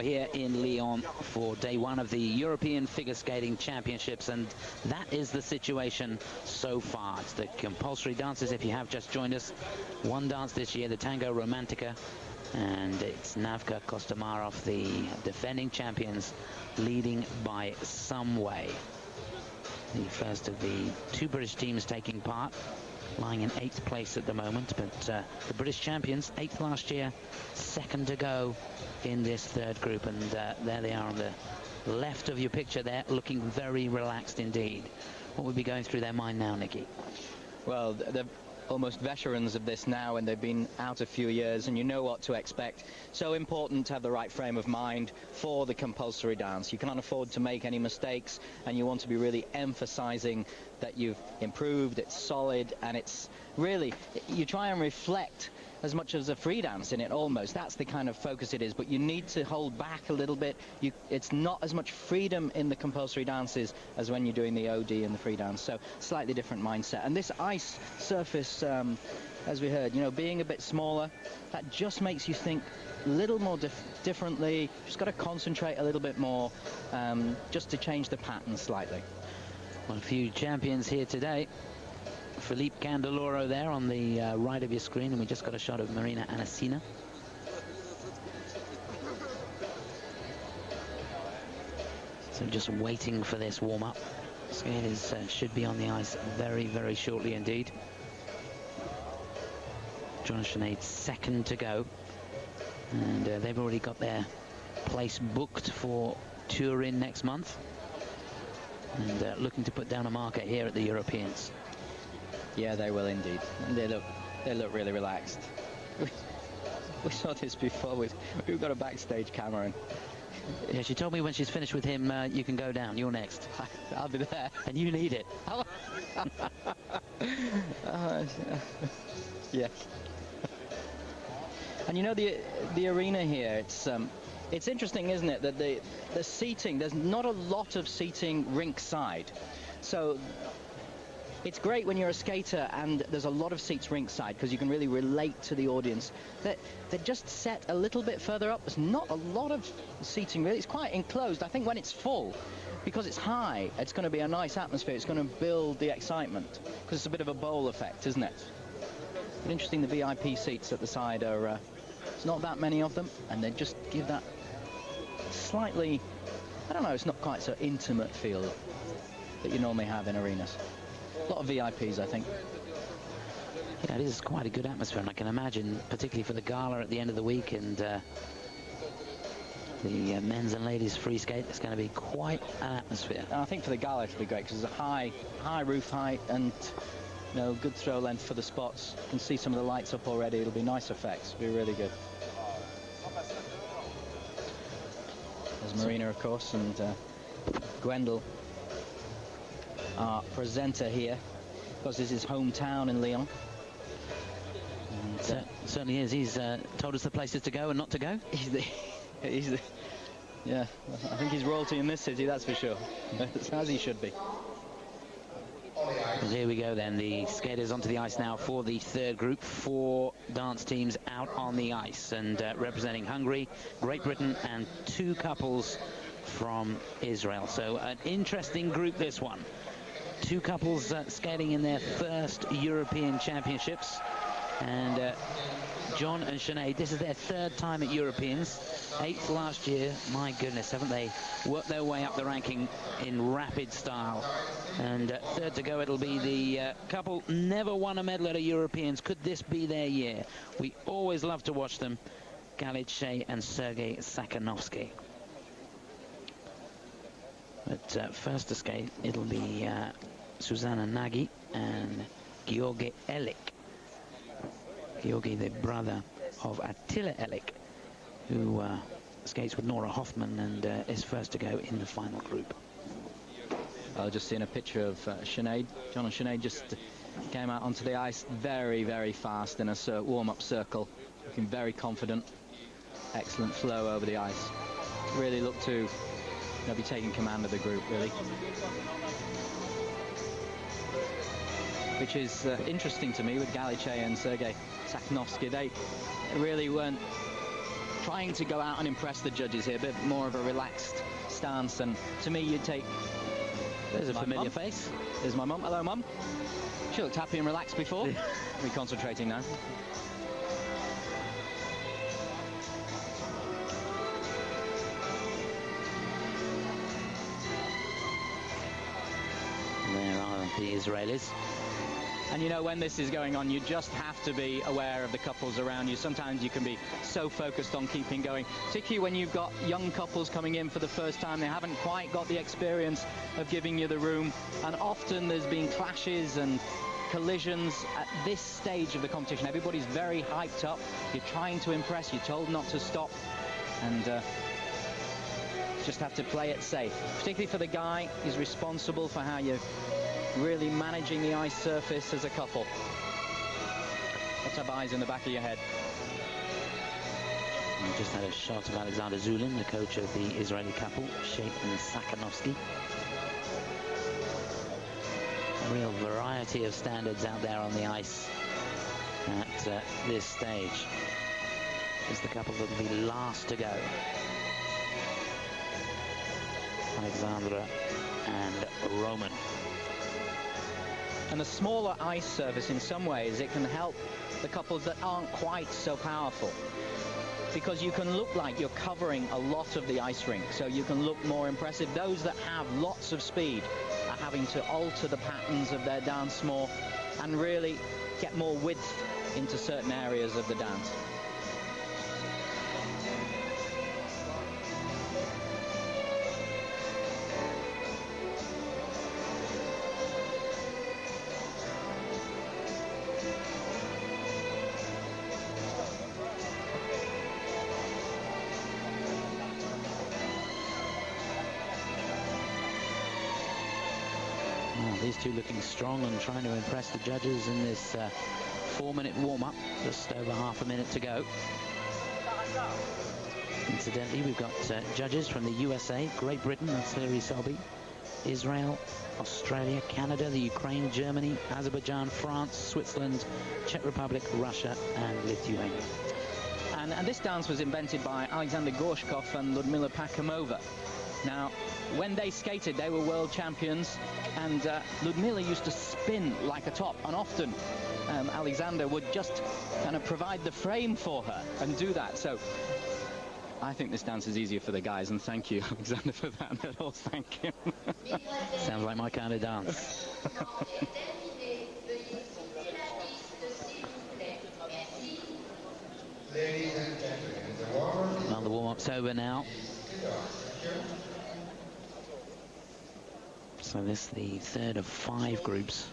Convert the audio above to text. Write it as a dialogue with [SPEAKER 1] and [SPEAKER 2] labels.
[SPEAKER 1] Here in Lyon for day one of the European Figure Skating Championships, and that is the situation so far. It's the compulsory dances. If you have just joined us, one dance this year, the Tango Romantica, and it's Navka Kostomarov, the defending champions, leading by some way. The first of the two British teams taking part, lying in 8th place at the moment, but the British champions, 8th last year, 2nd to go in this third group, and there they are on the left of your picture there, looking very relaxed indeed. What would be going through their mind now, Nicky?
[SPEAKER 2] Well, they're almost veterans of this now, and they've been out a few years, and you know what to expect. So important to have the right frame of mind for the compulsory dance. You can't afford to make any mistakes, and you want to be really emphasizing that you've improved, it's solid, and it's really, you try and reflect as much as a free dance in it almost. That's the kind of focus it is, but you need to hold back a little bit. It's not as much freedom in the compulsory dances as when you're doing the OD and the free dance, so slightly different mindset. And this ice surface, as we heard, you know, being a bit smaller, that just makes you think a little more differently. Just got to concentrate a little bit more, just to change the pattern slightly.
[SPEAKER 1] Well, a few champions here today. Philippe Candeloro there on the right of your screen, and we just got a shot of Marina Anasina. So just waiting for this warm-up. Skaters should be on the ice very, very shortly indeed. John and Sinead 2nd to go, and they've already got their place booked for Turin next month, and looking to put down a marker here at the Europeans.
[SPEAKER 2] Yeah, they will indeed. They look really relaxed. We saw this before. We've got a backstage camera. And
[SPEAKER 1] yeah, she told me when she's finished with him, you can go down. You're next.
[SPEAKER 2] I'll be there.
[SPEAKER 1] And you need it.
[SPEAKER 2] Yeah. And you know, the arena here, it's interesting, isn't it, that the seating, there's not a lot of seating rink side. So it's great when you're a skater and there's a lot of seats rink side, because you can really relate to the audience. They're just set a little bit further up. There's not a lot of seating really. It's quite enclosed. I think when it's full, because it's high, it's going to be a nice atmosphere. It's going to build the excitement, because it's a bit of a bowl effect, isn't it? But interesting, the VIP seats at the side are, it's not that many of them, and they just give that slightly, I don't know, it's not quite so intimate feel that you normally have in arenas. A lot of VIPs, I think.
[SPEAKER 1] Yeah, it is quite a good atmosphere, and I can imagine, particularly for the gala at the end of the week and the men's and ladies free skate, it's going to be quite an atmosphere.
[SPEAKER 2] And I think for the gala it'll be great, because there's a high roof height and, you know, good throw length for the spots. You can see some of the lights up already. It'll be nice effects. It'll be really good. There's Marina, of course, and Gwendol, our presenter here, because this is hometown in Lyon.
[SPEAKER 1] And, certainly is. He's told us the places to go and not to go.
[SPEAKER 2] Yeah, I think he's royalty in this city, that's for sure. As he should be.
[SPEAKER 1] And here we go then, the skaters onto the ice now for the third group. 4 dance teams out on the ice, and representing Hungary, Great Britain, and 2 couples from Israel. So an interesting group, this one. 2 couples skating in their first European Championships, and John and Sinead, this is their 3rd time at Europeans, 8th last year. My goodness, haven't they worked their way up the ranking in rapid style? And 3rd to go, it'll be the couple never won a medal at a Europeans. Could this be their year? We always love to watch them. Galit, Chait and Sergei Sakhnovski. But first to skate, it'll be Zsuzsanna Nagy and György Elek. György, the brother of Attila Elek, who skates with Nora Hoffman and is first to go in the final group.
[SPEAKER 2] I've just seen a picture of Sinead. John and Sinead just came out onto the ice very, very fast in a warm-up circle, looking very confident. Excellent flow over the ice. Really look to be taking command of the group, really. Which is interesting to me with Galit and Sergei Sakhnovski. They really weren't trying to go out and impress the judges here, a bit more of a relaxed stance. And to me, you'd take...
[SPEAKER 1] There's a familiar face.
[SPEAKER 2] There's my mum. Hello, Mum. She looked happy and relaxed before. We're concentrating now.
[SPEAKER 1] There are the Israelis.
[SPEAKER 2] And you know, when this is going on, you just have to be aware of the couples around you. Sometimes you can be so focused on keeping going, particularly when you've got young couples coming in for the first time. They haven't quite got the experience of giving you the room. And often there's been clashes and collisions at this stage of the competition. Everybody's very hyped up. You're trying to impress. You're told not to stop. And just have to play it safe. Particularly for the guy who's responsible for how you're really managing the ice surface as a couple. Let's have eyes in the back of your head.
[SPEAKER 1] We just had a shot of Alexander Zulin, the coach of the Israeli couple, Chait and Sakhnovski. A real variety of standards out there on the ice at this stage. Is the couple that will be last to go. Alexandra and Roman.
[SPEAKER 2] And the smaller ice surface, in some ways, it can help the couples that aren't quite so powerful, because you can look like you're covering a lot of the ice rink, so you can look more impressive. Those that have lots of speed are having to alter the patterns of their dance more and really get more width into certain areas of the dance.
[SPEAKER 1] These two looking strong and trying to impress the judges in this 4-minute warm-up. Just over half a minute to go. Incidentally, we've got judges from the USA, Great Britain, that's Hilary Selby, Israel, Australia, Canada, the Ukraine, Germany, Azerbaijan, France, Switzerland, Czech Republic, Russia, and Lithuania.
[SPEAKER 2] And this dance was invented by Alexander Gorshkov and Ludmila Pakhamova. Now, when they skated, they were world champions, and Ludmila used to spin like a top, and often Alexander would just kind of provide the frame for her and do that. So I think this dance is easier for the guys, and thank you, Alexander, for that. And I'll thank him.
[SPEAKER 1] Sounds like my kind of dance. Well, the warm-up's over now. So this is the third of 5 groups.